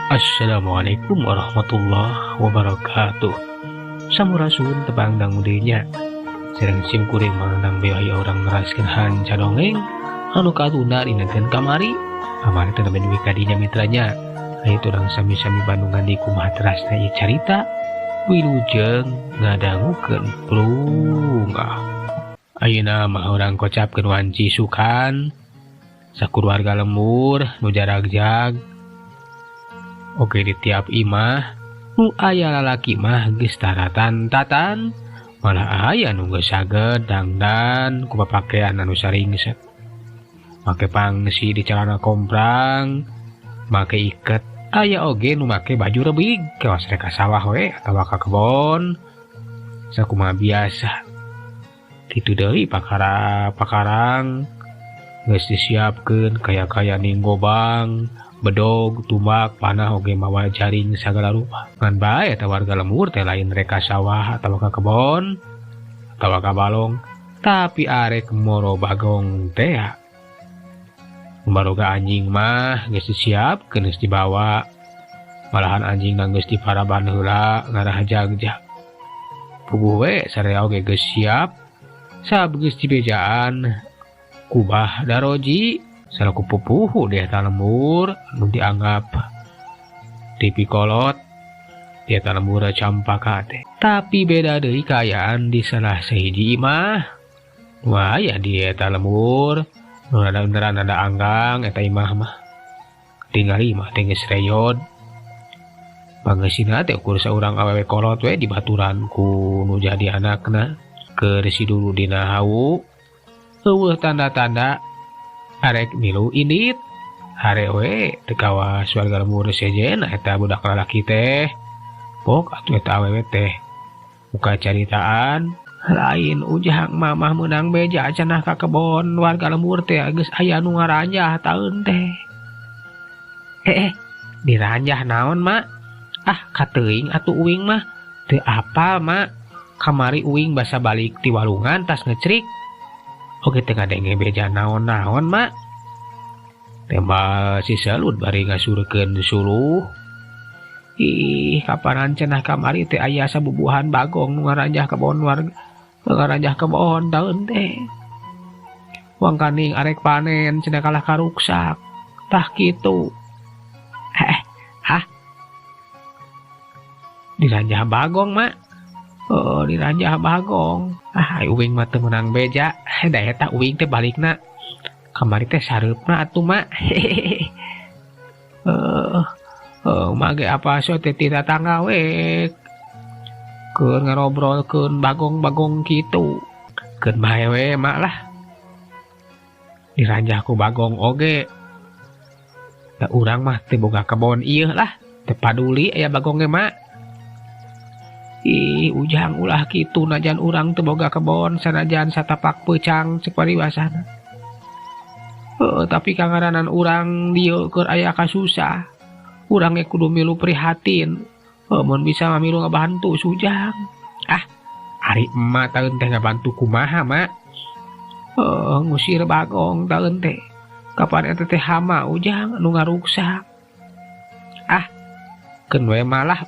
Assalamualaikum warahmatullahi wabarakatuh. Sampurasun tebang dang mudenya. Serang sim kuring manang bewahi orang ngeraskeun hanca dongeng anu katunda dinten kamari. Amari teu nemen kadinya mitranya. Aya urang sami-sami Bandungan di kumaha terasna ieu carita wilujeng ngadangukeun plungah. Ayeuna mah urang kocapkeun wanci sukan sakuruarga lembur nu jaragjag. Oke di tiap imah nu aya lalaki mah geus taratan-tatan, malah aya nu geus saged dangdan ku papakean anu saringset. Make pangsi di celana komprang, make iket, aya oge nu make baju rebig kawas rek ka sawah we atawa ka kebon. Sakumaha biasa. Kitu deui pakarang geus disiapkeun kaya-kaya ning gobang, bedog, tumbak, panah oge mawa jaring sagala rupa. Ngan bae eta warga lembur teh lain rek ka sawah atawa ka kebon atawa ka balong, tapi arek moro bagong teh. Baroga anjing mah geus disiapkeun geus dibawa. Malahan anjing geus diparaban heula ngarah jagjag. Puguh we sarea oge geus siap. Sab geus dibejaan kubah daroji salaku pupuhu di eta lembur nu dianggap tipikolot di eta lembur campaka teh. Tapi beda deui kaayaan di salah sahiji imah nu aya di eta lembur nu beneran ada anggang eta imah mah. Tingali imah teh geus reyod. Pangeusina teh ukur saurang awewe kolot we dibaturan ku nu jadi anakna keur si dulu dina hawu. Eueuh tanda-tanda arek milu indit hare we teu kawas warga lembur sejen eta budak lalaki teh. Pok atuh eta awewe teh muka caritaan lain ujang mamah meunang beja cenah ka kebon warga lembur teh geus aya nu ngaranjah taeun teh. Diranjah naon mak? Ah kateuing atuh uing mah teu apal mak. Kamari uing basa balik ti walungan tas ngecrik. Oke teu ngadenge beja naon-naon mak. Tembal si Salut bari ngasurkeun suluh. Ih kapanan cenah kamari teh aya sabubuhan bagong nu ngaranjah kebon warga. Ngaranjah kebon taeun teh. Wang kaning arek panen cenah kalah karuksak. Tah kitu. Hah? Diranjah bagong mak. Oh, diranjah bagong. Uing mah teu meunang beja. Da eta uing teh balikna kamari teh sareupna atuh mak. Mage apa so teh ti tatangga we keur ngarobrolkeun bagong-bagong kitu. Keun bae we mak lah. Diranjah ku bagong oge. Da urang mah teu boga kebon ieu lah. Teu paduli aya bagong ge mak. Ih ujang ulah kitu najan urang teu boga kebon sanajan satapak peucang ceuk pariwasana. Tapi kangaranan urang dieu keur aya kasusah. Urang ge kudu milu prihatin. Mun bisa mamilu ngabantu sujang. Ari emak taeun teh ngabantu kumaha mak? Ngusir bagong taeun teh. Kapan eta teh hama ujang anu ngaruksak. Keun we malah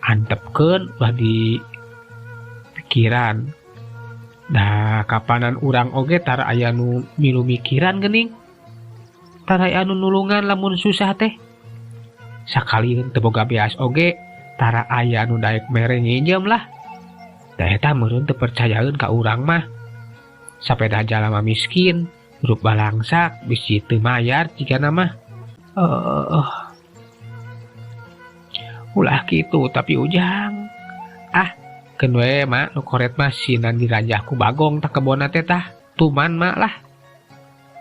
antepkeun ulah di pikiran. Da kapanan urang oge tara aya nu milu mikiran geuning. Tara aya nu nulungan lamun susah teh. Sakalieun teu boga beas oge tara aya nu daek mere nginjem lah. Da eta meureun teu percayaeun ka urang mah. Sapeda jalama miskin, hirup balangsak, bisi teu mayar jigana mah. Ulah kitu tapi ujang. Keun we mak nu koret mah sinan diranjah ku bagong tah kebonna teh tah. Tuman mak lah.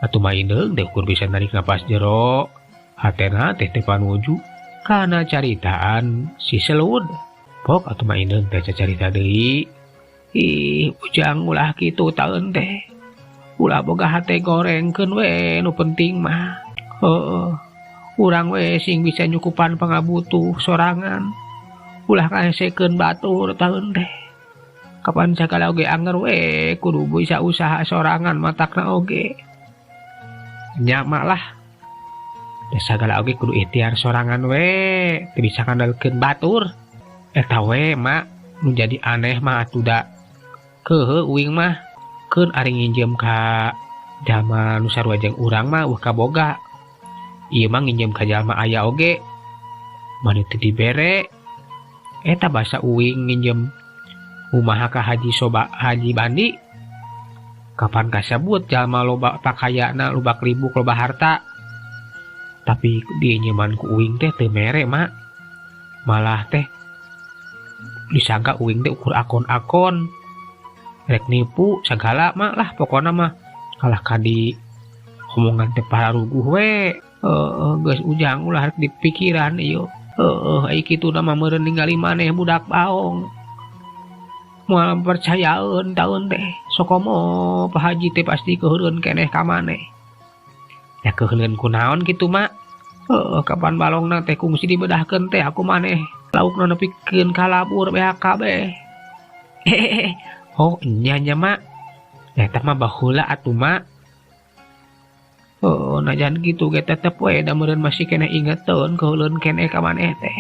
Atuh mah indeung teh ukur bisa narik napas jero. Hatena teh teu panuju kana caritaan si Selud. Pok atuh mah indeung teh carita deui. Ih ujang ulah kitu taeun teh. Ulah boga hate gorengkeun we nu penting mah. Urang we sing bisa nyukupan pangabutuh sorangan. Ulah ngahesekeun batur taeun teh. Kapan sakala oge anger we kudu bisa usaha sorangan matakna oge. Nya mak lah. Sagala oge kudu ikhtiar sorangan we, teu bisa ngandalkeun batur. Eta we mak, nu jadi aneh mah atuh da keuheuh uing mah keun ari nginjem ka jalma nu sarua jeung urang mah weuh kaboga. Ieu mah nginjem ka jalma aya oge mani teu dibere. Eta basa uing nginjem umaha ka Haji Bandi. Kapan kasebut jalma loba pakayana, loba kelibuk, loba harta. Tapi di nyeman ku uing teh teu mere mak. Malah teh disangka uing teh ukur akon-akon. Rek nipu sagala mak lah pokona mah. Kalah kadi omongan teh pararuguh we. Geus ujang ulah rek dipikiran ieu. Ai kitu mah meureun ningali maneh budak baong. Moal percayaeun taeun teh. Sokomo Pak Haji teh pasti keuheureun keneh ka maneh. Ya keuheuleun kunaon kitu mak. Kapan balongna teh kungsi dibedahkeun teh aku maneh laukna nepikeun kalabur BHK beh. Oh nya mak. Eta mah baheula atuh mak. Najan gitu ge tetep we da meureun masih keneh ingeteun keuheuleun keneh ka maneh teh.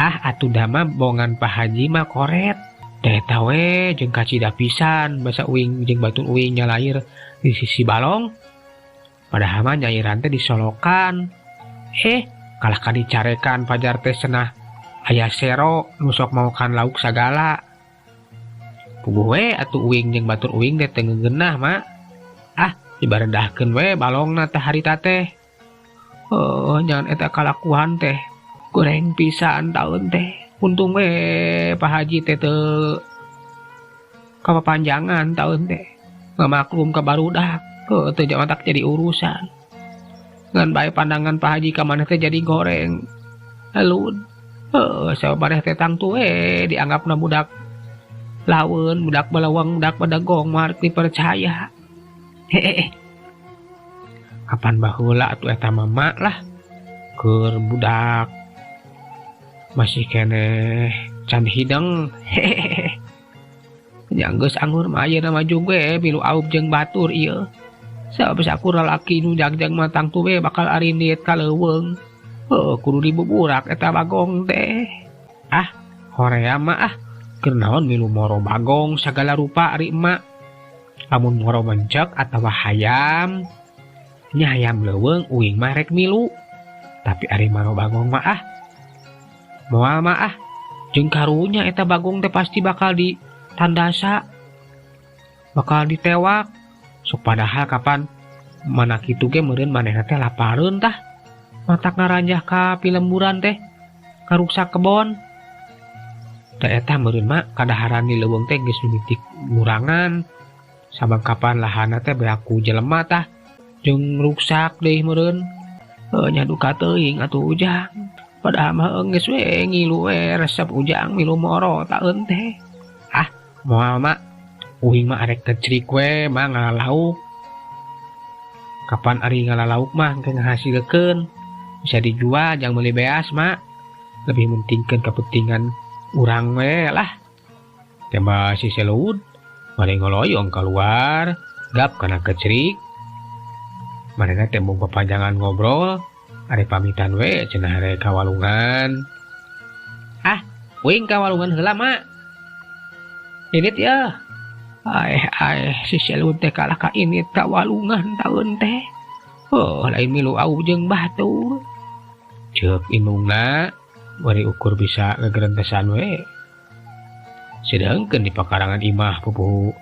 Atuh da mah bongan Pak Haji mah koret. Teh eta we jeung kacida pisan basa uing jeung batur uing nyalair di sisi balong. Padahal mah nyairan teh disolokan. Kalah ka dicarekan pajar teh cenah aya sero nu sok maokan lauk sagala. Puguh we atuh uing jeung batur uing teh teu ngeugeunah mak. Dibaredahkeun we balongna teh harita teh. Jangan eta kalakuan teh. Goreng pisan taeun teh. Untung we Pak Haji teh teu kapapanjangan taeun teh. Ngamaklum ka barudak. Teu matak jadi urusan. Ngan bae pandangan Pak Haji ka maneh teh jadi goreng. Halun. Sabareh teh tangtu we dianggapna budak laweun, budak balawang, budak badagong mah rek dipercaya. Kapan baheula atuh eta mama lah. Keur budak masih keneh can hideng. Yang geus anggur mah ayeuna mah juga milu aub jeung batur ieu. Sabab sakur lalaki nu jagjag matang tu we bakal arindit ka leuweung. Kudu dibuburak eta bagong teh. Horea mah keur naon milu moro bagong sagala rupa ari emak. Lamun moro mencek atawa hayam. Nya hayam leuweung uing mah rek milu. Tapi ari moro bagong mah moal mah jeung karunya eta bagong teh pasti bakal ditandasa. Bakal ditewak. Sok padahal kapan mana kitu ge meureun manehna teh lapareun tah. Matak ngaranjah ka pilemburan teh karuksak kebon. Da eta meureun mah kadaharan di leuweung teh geus mimitik ngurangan. Sabab kapan lahana teh beaku jelema tah jeung ruksak deui meureun. Nya duka teuing atuh ujang. Padahal mah geus we ngilu we resep ujang milu moro taeun teh. Moal mah uing mah arek kecrik we mah ngalalauk. Kapan ari ngalalauk mah engke ngahasilkeun. Bisa dijual jang meuli beas mak. Lebih mentingkeun kepentingan urang we lah. Tembah si Selud mari ngoloyong keluar gap kana kecrik. Manehna teh mung papanjangan ngobrol. Ari pamitan we cenah are ka walungan. Uing ka walungan heula mak. Init ya. Si Selud teh kalah ka init ka walungan taeun teh. Lain milu aub jeung batur. Ceuk indungna bari ukur bisa ngagerentesan we. Sedengkeun di pakarangan imah pupuh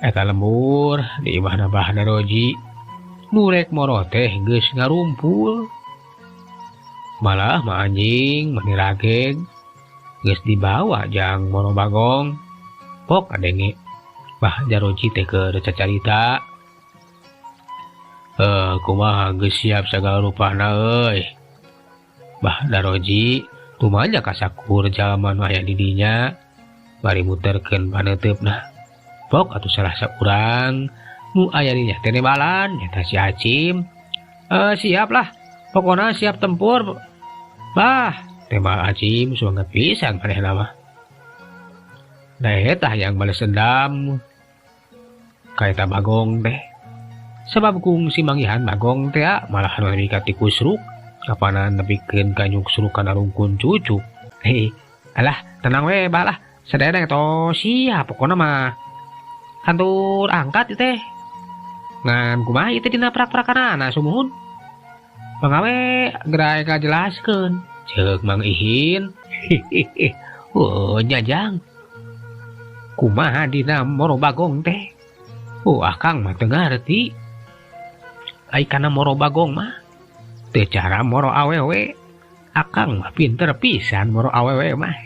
eta lembur di imahna Bah Daroji nu rek moro teh geus ngarumpul. Malah mah anjing mani rageg geus dibawa jang moro bagong. Pok adenge Bah Daroji teh keur cacarita. Kumaha geus siap sagala rupana euy. Bah Daroji tumanya kasakur jalma nu aya di dinya bari muterkeun paneuteup-na. Pok atuh salah saurang nu aya di dinya teh balan nyata si Acim. Siap lah. Pokona siap tempur. Bah, tema Acim suanget pisan manehna mah. Da eta yang balas dendam ka eta bagong teh. Sabab kung si Mangihan Bagong teh malahan lebih ka tikusruk kapanan nepikeun ka nyuksruk kana rungkun cucuk. Alah tenang we balah sadayana to sia pokona mah kantur angkat teh ngan kumaha ieu teh dina prak-prakanana sumuhun pangawe gerai kajelaskeun ceuk Mang Ihin. Oh nyajang kumaha dina Moro Bagong teh akang mah teu ngarti ai kana Moro Bagong mah teu cara moro awewe akang mah pinter pisan moro awewe mah.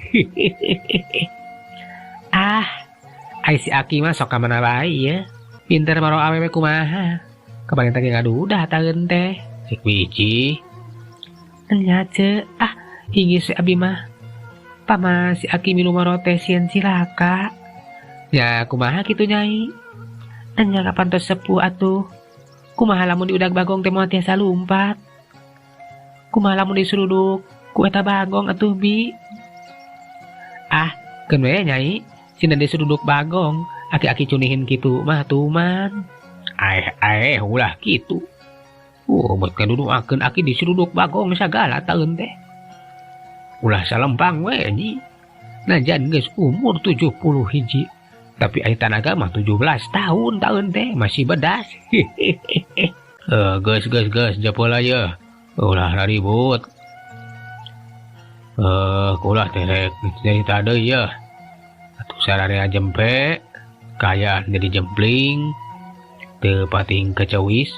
Ai si Aki mah sok ka mana bae ya pinter moro awewe kumaha kebanyakan teh ngadudah taeun teh cek biji nya ce inggih si abi mah pama si Aki minum moro teh sieun cilaka ya kumaha kitu nyai nya kapan tos sepuh atuh kumaha lamun diudag Bagong teh moal tiasa lumpat kumaha lamun disuruduk ku eta Bagong atuh bi keun we nyai cina disuruduk Bagong aki-aki cunihin kitu mah tuman ulah kitu buat ngaduduakeun aki disuruduk Bagong sagala taeun teh ulah salempang we nyi najan geus umur 70 hiji tapi ai tanaga mah 17 tahun teh masih bedas. Geus japola ya ulah ribut kulah teh rek cerita deui ya atuh sararea jempe kayaan jadi jempling teu pating kecewis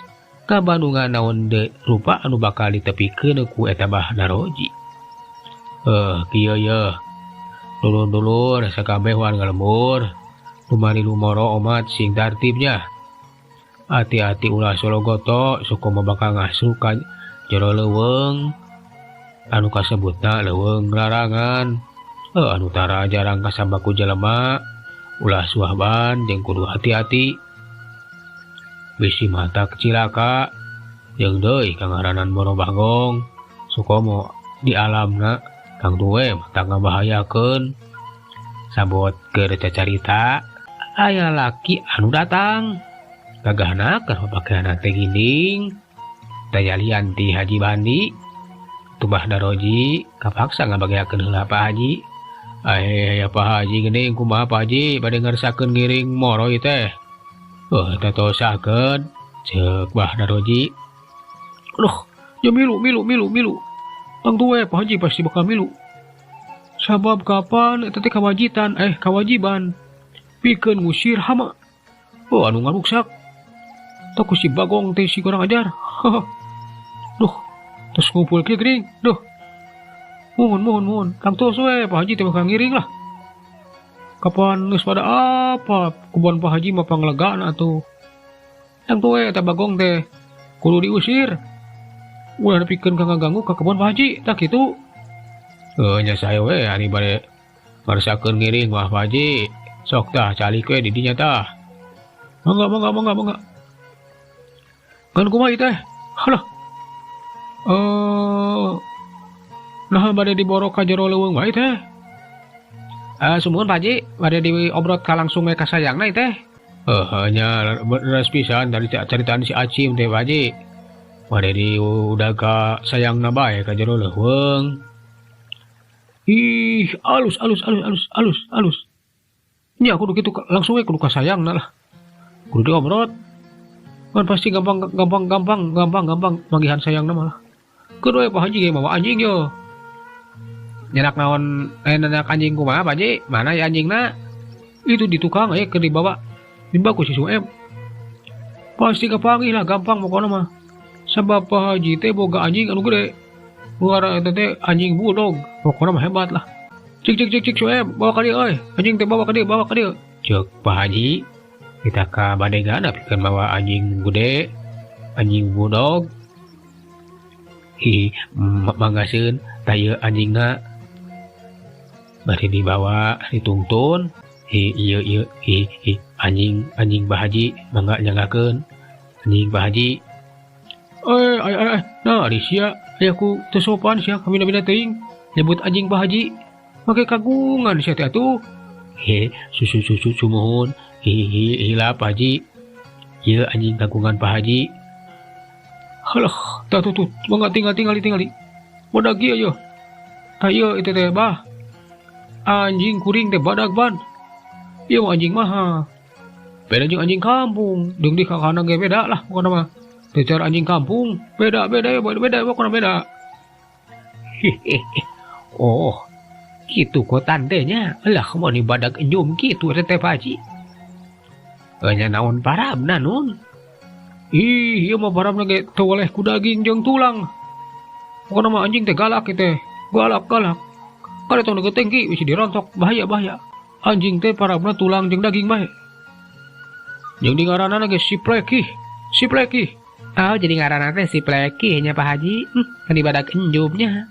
ka Bandungan naon de rupa anu bakal ditepikeun ku eta Bah Daroji. Kieu ya dulur-dulur sakabeh wan ngalembur lumari lumoro omat sing tartibnya hati-hati ulah sologoto suku bakal ngasuh ka jero leuweung anu kasebutna leuweung larangan anu tara jarang kasambaku jelema ulah suahban jeung kudu hati-hati bisi mata kecilaka jeung deui kangaranan Moro Bagong sukomo di alamna kang tuwe mata ngabahayakeun sabot keur cacarita aya laki anu datang gagahna keur pakaian teh ginding tayalian ti Haji Bandi tu Bah Daroji kapaksa ngabageakeun heula Pak Haji. Ya Pak Haji geuning kumaha Pak Haji bade ngarsakeun ngiring moro ieu teh. Teh tosakeun ceuk Bah Daroji. Aduh, ya milu. Tang tuwe Pak Haji pasti bakal milu. Sabab kapan eta teh kawajiban pikeun ngusir hama. Anu ngaruksak. Tah ku si Bagong teh si kurang ajar. Duh, terus ngumpul kieu geuning. Duh. Mohon. Tang tos we Pak Haji teh bakal ngiring lah. Kapan geus pada apa? Kubon Pak Haji mah panglegaan atuh. Tang tuwe eta Bagong teh kudu diusir. Ulah nepikeun ka ngaganggu ka kebon Pak Haji, tah kitu. Nya saya we ari bade ngarsakeun ngiring mah Pak Haji. Sok tah calik we di dinya tah. Mangga. Kan kumaha ieu teh? Halah. Nah bade diborok ka jero leuweung wae teh. Sumuhun Pak Haji, bade diobrot ka langsung we ka sayangna ieu teh. Nya beres pisan dari caritaan si Acim teh Pak Haji. Bade diudag ka sayangna bae ka jero leuweung. Alus. Nya kudu kitu langsung we kudu ka sayangna lah. Kudu diobrot. Kan pasti gampang mangihan sayangna mah. Kudu we Pak Haji ge mawa anjing yo. Nyenak naon nyenak anjing kumaha Pak Haji? Mana ya anjingna? Itu di tukang keur dibawa. Nimba ku si Suem. Pasti kapanggih lah gampang pokona mah. Sabab Pak Haji teh boga anjing anu gede. Buara eta teh anjing bulldog. Pokona mah hebat lah. Cik Suem, bawa ka dieu euy. Anjing teh bawa ka dieu. Ceuk Pak Haji. Kita ka badegana pikeun bawa anjing gede, anjing bulldog. Manggaseun tah ieu anjingna bari dibawa ditungtun. Ieu anjing Pak Haji mangga nyanggakeun. Anjing Pak Haji. Nah di sia aya ku teu sopan sia kamina-mina teuing nyebut anjing Pak Haji. Make kagungan sia teh atuh. Susu mohon. Hilap Pak Haji. Ieu anjing kagungan Pak Haji. Halah, tah tuh, mangga tingali. Badag ieu yo. Tah ieu itu teh bah. Anjing kuring teh badag ban. Ieu anjing mah. Beda jeung anjing kampung. Deung di kakana ge beda lah pokona mah. Teh cara anjing kampung beda ya pokona beda. Oh, kitu kok tandenya. Lah mau ni badag enjum kitu teh Pak Haji. Nya naon parabna nun? Ih, ieu mah parabna ge teu waleh ku daging jeung tulang. Pokona mah anjing teh galak teh. Galak. Kada tong neugeuteng ki bisi dirontok bahaya. Anjing teh parabna tulang jeung daging bae. Jeung di ngaranna ge si Pleki. Oh, jadi ngaranna teh si Pleki nya Pak Haji. Kan di badag enjumnya.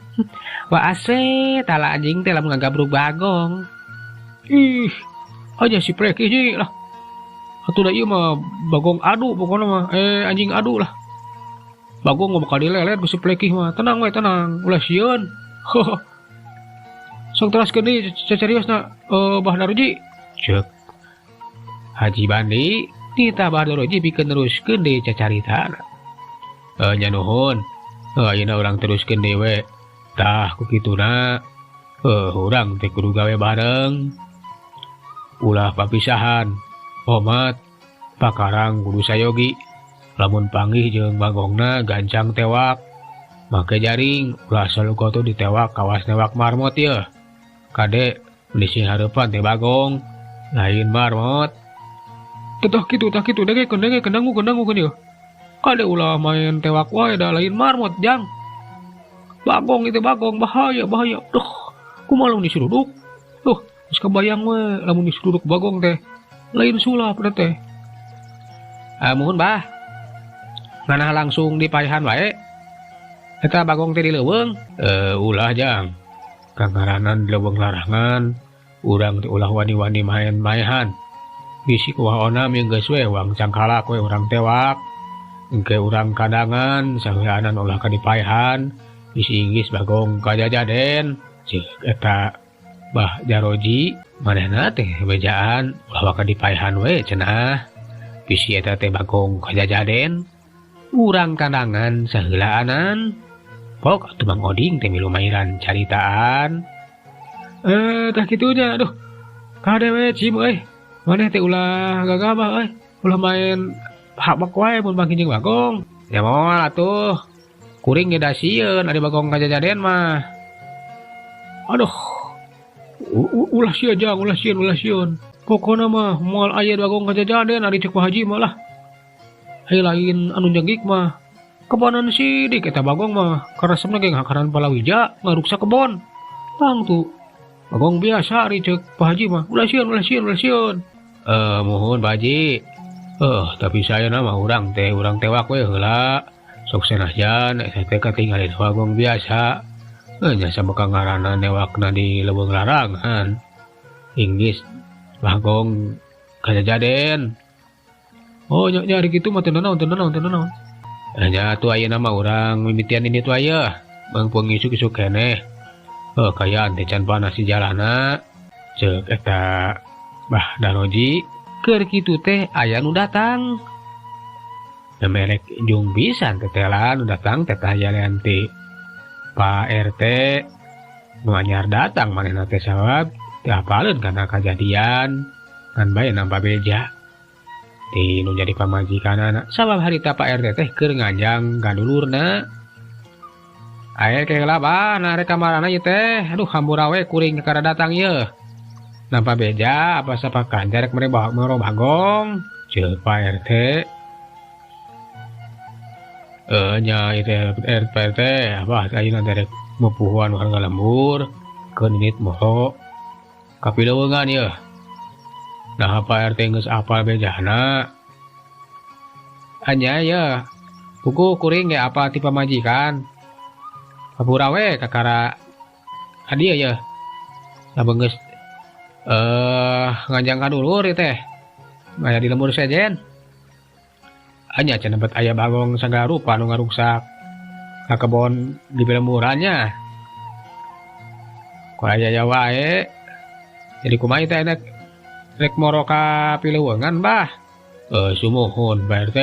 Wah ase tala anjing teh lamun ngagabruk bagong. Ih, aja si Pleki nya lah. Atuh da ieu mah bagong adu pokona mah anjing adu lah. Bagong mah bakal dilelet ku si Pleki mah. Tenang we tenang, ulah sieun. Sok teraskeun deui cacariosna Bah Daroji. Ceuk. Haji Bandi nita Bah Daroji pikeun neruskeun deui cacaritana. Nya nuhun. Ayeuna urang teruskeun deui we. Tah ku kituna urang teh kudu gawe bareng. Ulah papisahan. Omat, pakarang kudu sayogi. Lamun panggih jeung bagongna gancang tewak. Make jaring, ulah salukoto ditewak kawas newak marmot ya. Kade, beli hareupan teh bagong, lain marmot. Tah kitu dengekeun dangukeun ieu. Kade ulah main tewak wae da lain marmot jang. Bagong itu bagong bahaya. Duh, kumaha lamun disuruduk? Duh, geus kabayang we lamun disuruduk bagong teh. Lain sulap teh. Muhun bah. Nganah langsung dipaehan wae. Eta bagong teh di leuweung. Ulah jang. Kangaranan di leuweung larangan. Urang teh ulah wani-wani maen-maehan. Bisi kuwaona minggeus we wang cangkalak we urang tewak. Engke urang kadangan saheulanan ulah ka dipaehan. Bisi inggis bagong kajajaden. Ceuk eta Bah Daroji manehna teh bejaan ulah ka dipaehan we cenah. Bisi eta teh bagong kajajaden. Urang kadangan saheulaanan. Pok atuh Mang Oding teh milu mairan caritaan. Tah kitu nya. Aduh. Kade we cim euy. Maneh teh ulah gagabah euy. Ulah main habak wae mun bangki jeung bagong. Ya moal atuh. Kuring ge da sieun ari bagong kajajaden mah. Aduh. Ulah sieun. Pokona mah moal aya bagong kajajaden ari cek Pak Haji mah lah. Ai lain anu jenggik mah kebanan sidik eta bagong mah karesepna ge ngakaran palawija ngaruksa kebon. Tang tuh. Bagong biasa ari cek Pak Haji mah. Ulah sieun. Muhun Pak Haji. Tapi saya mah urang tewak we heula. Sok senajan eta teh katinggalin bagong biasa. Nya sabeka ngaranna newakna di leuweung larangan. Inggis bagong kajajaden. Oh nya ari kitu mah teu naon. Nya atuh ayeuna mah urang mimitian ini tuh aya. Mangpung isuk-isuk keneh. Kayaan teh can panas di jalana. Ceuk eta Bah Daroji. Keur kitu teh aya nu datang. Merek jung pisan tetelan nu datang teh hayalean ti Pak RT nu anyar datang manehna teh sabab teu hafaleun kana kajadian kan bae nampa beja ti nu jadi pamajikanana sabab harita Pak RT teh keur ngajang gadulurna. Aya keula bah narek kamarana ieu teh. Aduh hampura we kuring kakara datang ieu. Nampa beja apa sapakan jarek mere bagong ceuk Pak RT. Nya itu RT apa ayeuna derek mupuhan harga lembur ke ninit moho kapileweungan ieu. Nah Pak RT geus apal bejana. Anya ya buku kuring ge apal ti pamajikan. Kapura we kakara hadiah ya. Lamun geus ngajang kadulur ieu teh. Aya di lembur sejen. Anya cenah bet aya bagong sagala rupa nu ngaruksak ka kebon di lemburannya. Ku aya wae. Jadi kumaha teh rek moro ka pileuweungan bah. Sumuhun Pak RT.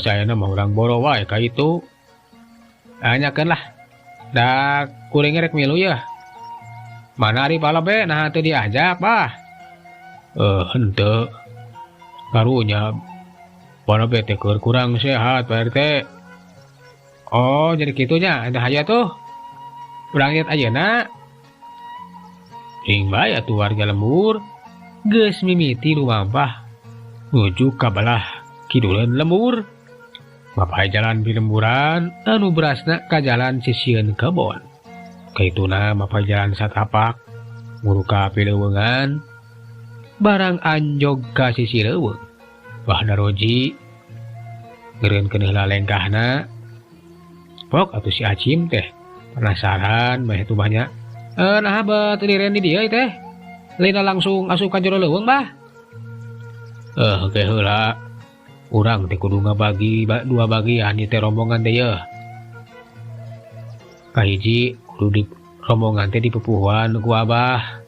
Saya nama orang boro wae ka itu. Anyakeun lah. Da kuring rek milu ya. Mana ari palabe nah teu diajak, Bah. Henteu. Karunya palabe teh keur kurang sehat Pak RT. Oh, jadi kitunya. Ada haja tuh. Urang lihat ayeuna. Ing bae atuh warga lembur. Geus mimiti lumampah. Nuju ka belah kiduleun lembur. Mapahe jalan pilemburan anu berasna ka jalan sisieun kebon. Kaituna mapahe jalan satapak nguru ka pileuweungan. Barang anjog ka sisi leuweung. Wah daroji ngeureun keuneuh lalengkahna. Pok atuh si Acim teh penasaran mah itu banyak. Nah bet liren di dieu teh. Laina langsung asup ka jero leuweung, Bah. Oke heula. Urang teh kudu ngabagi dua bagian di teh rombongan teh yeuh. Kahiji kudu di rombongan teh di pupuhan ku Abah.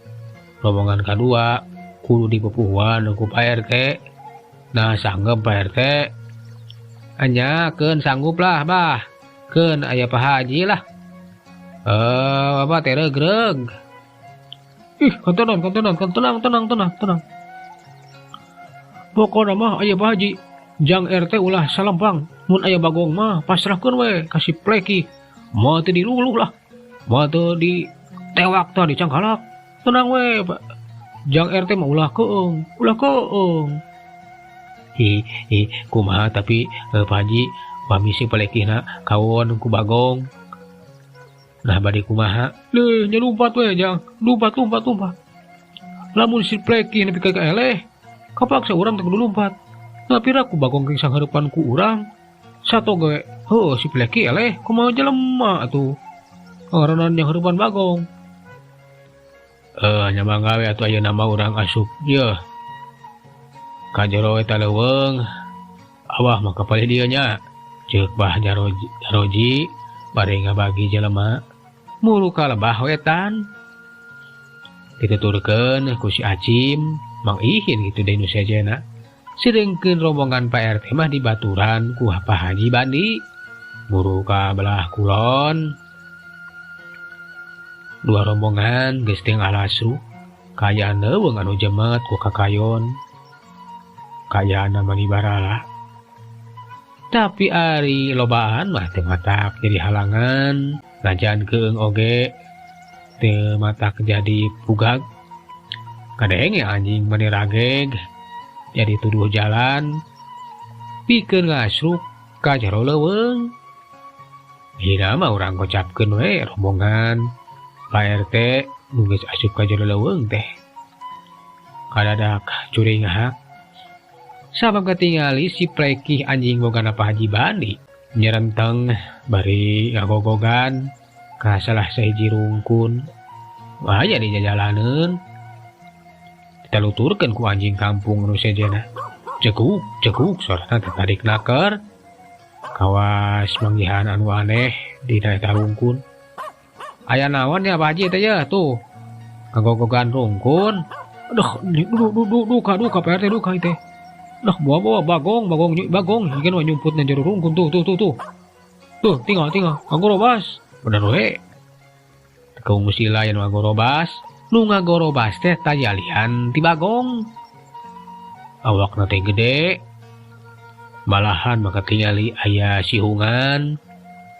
Rombongan kadua kudu di pupuhan ku Pak RT. Nah sanggep Pak RT. Anyakeun sanggup lah, Bah. Keun aya Pak Haji lah. Apa teh regreg. Tenang. Pokona mah aya Pak Haji. Jang RT ulah salempang. Mun aya bagong mah pasrahkeun we ka si Pleki. Moal teu diluluh lah. Moal teu ditewak tah dicangkalak. Tenang we, Pak. Jang RT mah ulah keung. Kumaha tapi Pak Haji pami si Plekina kawon ku bagong. Nah bade kumaha? Nya lumpat we Jang. Lumpat. Lamun si Pleki nepi ka eleh, kapaksa urang teh kudu lumpat. Nah pira ku bagong keng sanghareupan ku urang. Satoge, heuh si Pleki eleh kumaha jelema atuh. Ngaranan yang hareupan bagong. Nya mangga we atuh ayeuna mah urang asup yeuh. Ka jero eta leuweung. Awah mah kapali dieu nya. Ceuk Bah Jaroji bari ngabagi jelema. Mulu kalebah wetan. Dituturkeun ku si Acim, Mang Ihin gitu deui nu sejena. Sidengkeun rombongan Pak RT mah dibaturan ku Pak Haji Bandi. Muru ka belah kulon. Dua rombongan geus teu ngalasru. Kayaan leuweung anu jemet ku kakayon. Kayaana mah barala. Tapi ari lobaan mah teu matak jadi halangan. Najan keung oge teu matak jadi pugag. Kadenge anjing mani rageg jadi tuduh jalan pikeun ngasruk ka jero leuweung. Hina mah urang gocapkeun we rombongan Pak RT nu geus asup ka jero leuweung teh. Kadadak curing hak. Sabab katingali si Pleki anjing bogana Pak Haji Bandi nyerenteng bari ngagogogan ka salah sahiji rungkun. Wah jadi jalaneun ditaluturkeun ku anjing kampung nu sejena. Cekuk sorana tarik naker. Kawas manggihan anu aneh di daerah rungkun. Aya naon ya Pak Haji teh ya tuh. Ngagogogan rungkun. Aduh, duka Pak RT duka teh. Dah bawa bagong ingin nyumput na jero rungkun tuh. Tuh tinggal ngagorobas. Bener we. Kaum musila yang ngagorobas, nu ngagorobas teh tayalian ti bagong. Awakna teh gede. Malahan maka tingali aya sihungan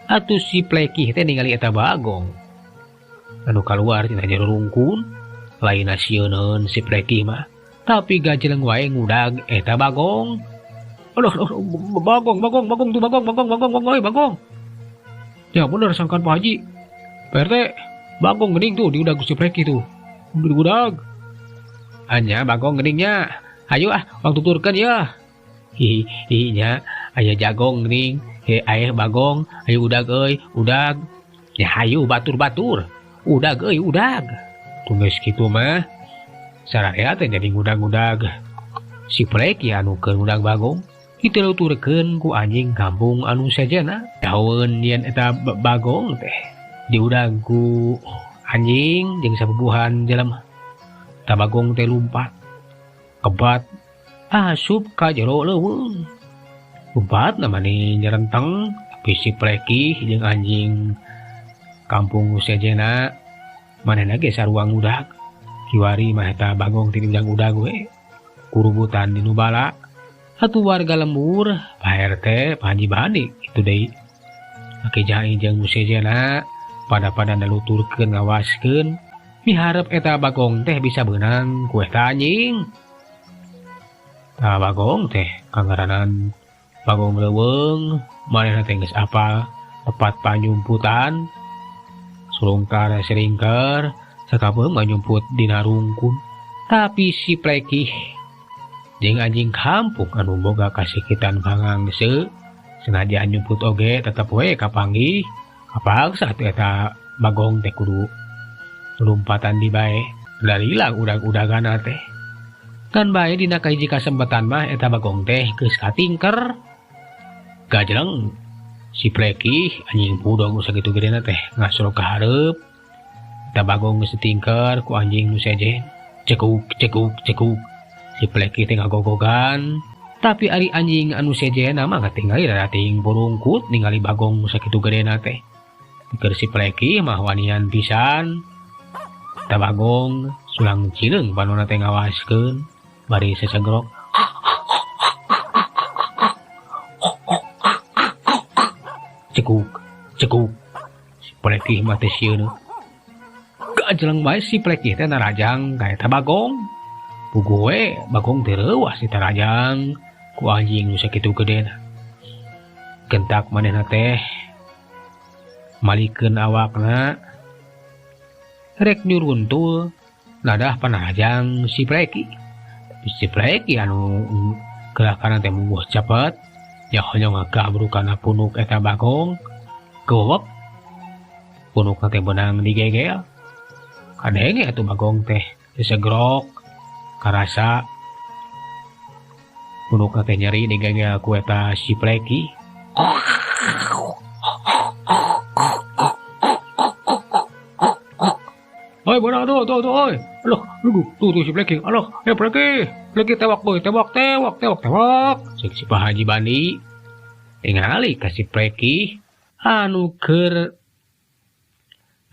atuh si Pleki teh ningali eta bagong. Anu kaluar tina jero rungkun, lain sieun si Pleki mah. Tapi gajeleng wae ngudag eta bagong. Aduh, bagong tuh bagong. Ya bener sangkan Pak Haji. Pak RT, bagong geuning tuh diudag si Pleki tuh. Diudag. Anya bagong geuningnya. Ayo bang tuturkeun ya. Hihi nya aya jagong geuning, aya bagong, ayo udag euy, udag. Ya hayu batur. Udag euy, udag. Tuh geus kitu mah. Sararea teh jadi ngudag-ngudag si Pleki anu keur ngudag bagong dituturkeun ku anjing kampung anu sejena. Daun yen eta bagong teh diudag ku anjing jeung sabubuhan jelema. Ta bagong teh lumpat kebat asup ka jero leuweung. Umpat namanya nyerenteng, tapi si Pleki jeung anjing kampung sejena manehna ge saruang udag. Kiwari mah eta Bagong ti ujang udag we. Kurubutan di Nubala. Atuh warga lembur, Pak RT, Pak Haji Bandi itu deui. Aki Jai jeung musejena pada naluturkeun ngawaskeun miharep eta Bagong teh bisa beunang ku eta anjing. Tah Bagong teh kangaranan Bagong leuweung, manehna teh geus apal tepat panyumputan. Sulungkar seringker, sakabeung nyumput dina rungkun. Tapi si Pleki jeung anjing kampung anu boga kasikitan pangangse, senajan nyumput oge tetep we kapanggih. Kapaksa teh eta Bagong teh kudu lompatan di bae, dalilang udag-udagana teh. Kan bae dina kahiji kasempatan mah eta Bagong teh geus katingker. Gajleng si Pleki anjing pudong sakitu gedena teh ngasro ka hareup. Eta Bagong geus tingker ku anjing nu sejen. Cekuk. Si Pleki teh ngagogogan, tapi ari anjing anu sejen mah katingali rating burungkut ningali Bagong sakitu gedena teh. Keur si Pleki mah wanian pisan. Eta Bagong sulang cileung panonna teh ngawaskeun bari sesegrok. Cekuk. Si Pleki mah teh sieun. Gajleng bae si Pleki teh narajang ka eta Bagong. Puguh we Bagong teh reuwas si tarajang ku anjing nu sakitu gedena. Gentak manehna teh malikeun awakna rek nyuruntul nadah panarajang si Pleki. Tapi si Pleki anu gerakanna teh mungguh cepet. Nyaho ngagabrukan punuk eta Bagong. Gowep. Punukna teh beunang digegel. Kadenge atuh Bagong teh segrok karasa punukna teh nyeri digegel ku eta si Pleki. Oi, beunang tuh oi. Aloh, tuh si Pleki. Aloh, Pleki tewak boy, tewak. Cek si Pak Haji Bandi tingali ka si Pleki anu keur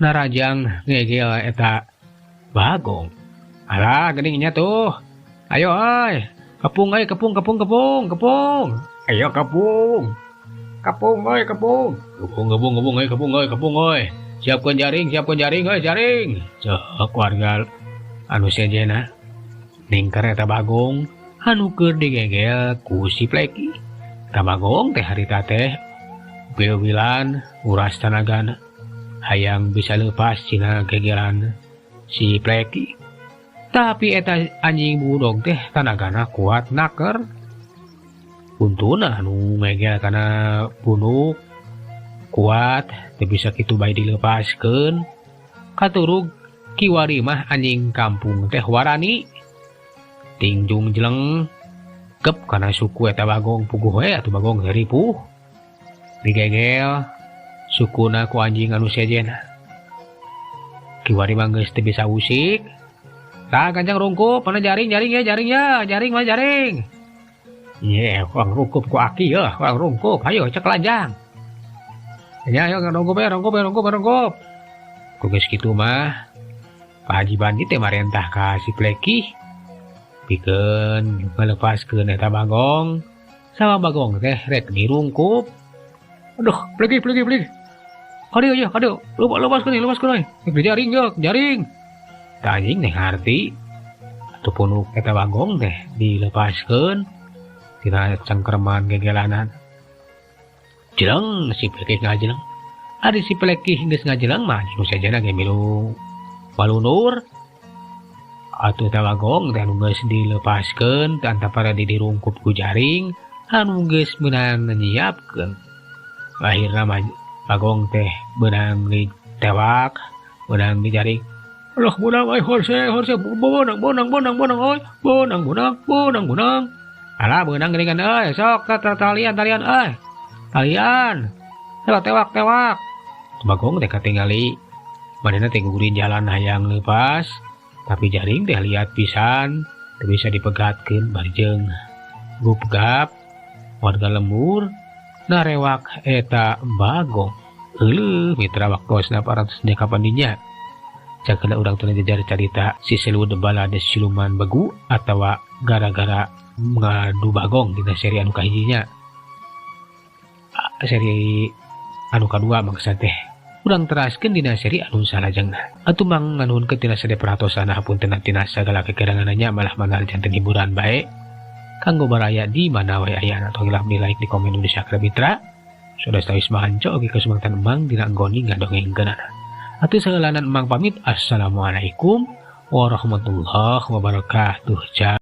narajang ngegel eta Bagong. Alah, geningnya tuh. Ayo oi. Kepung. Ayo kepung. Ayo kepung. Kepung oi. Siapkan jaring oi, jaring. Cek warga anu sejena ningker eta Bagong anu keur digegel ku si Pleki. Eta Bagong teh harita teh wiwilan uras tanagana hayang bisa lepas cina gegelan si Pleki. Tapi eta anjing budog teh tanagana kuat naker. Untuna anu ngegel kana punuk kuat teu bisa kitu bae dilepaskeun. Katurug kiwari mah anjing kampung teh warani. Tingjung jeleng gep kana suku eta Bagong puguh we atuh Bagong teh ripuh. Digegel sukuna ku anjing anu sejen. Kiwari mah geus teu bisa usik. Tah ganjang rungkup, mana jaring. Ye, kurang rungkup ku aki ya, kurang rungkup. Ayo cek lanjang. Ya, ayo rungkup. Ku geus kitu mah Pak Haji Bandi teh marentah ka si Pleki pikeun ngalepaskeun eta Bagong. Sama Bagong teh rek dirungkup. Aduh, Pleki. Kadieu, lepaskeun euy. Jaring. Tah anjing teh ngarti atuh punuk eta Bagong teh dilepaskeun tina cangkreman gegelanan. Jeleng si Pleki ngajeleng. Ari si Pleki geus ngajeleng mah nu sajana ge milu walunur. Atuh eta Bagong teh anu geus dilepaskeun teh antapara dirungkup ku jaring anu geus meunang nyiapkeun. Akhirna mah Bagong teh beunang ditewak, beunang di jaring. Alah bonang oi horse bonang oi bonang. Alah beunang geuningan euy sok talian euy. Talian. Tewak. Bagong teh katingali manehna teh gugurin jalan hayang leupas tapi jaring teh liat pisan teu bisa dipegatkeun bari jeung gupgap warga lembur narewak eta bagong mitra waktosna parantos kapan dinya jagana urang teu jajar carita si selud balade siluman begu atawa gara-gara ngadu bagong dina seri anu kahijinya seri anu kadua maksud teh urang teraskeun dina seri anu salajengna atuh mang nganuhunkeun tina sade paratosana hapunten tina sagala kegerangannya malah manal janten hiburan bae kanggo baraya di mana wae aya atau ngilah like di komen Indonesia Mitra sudah tawis manco oge kesumangtan emang dina nggoni ngadongengkeun atuh sagalanan emang pamit assalamualaikum warahmatullahi wabarakatuh.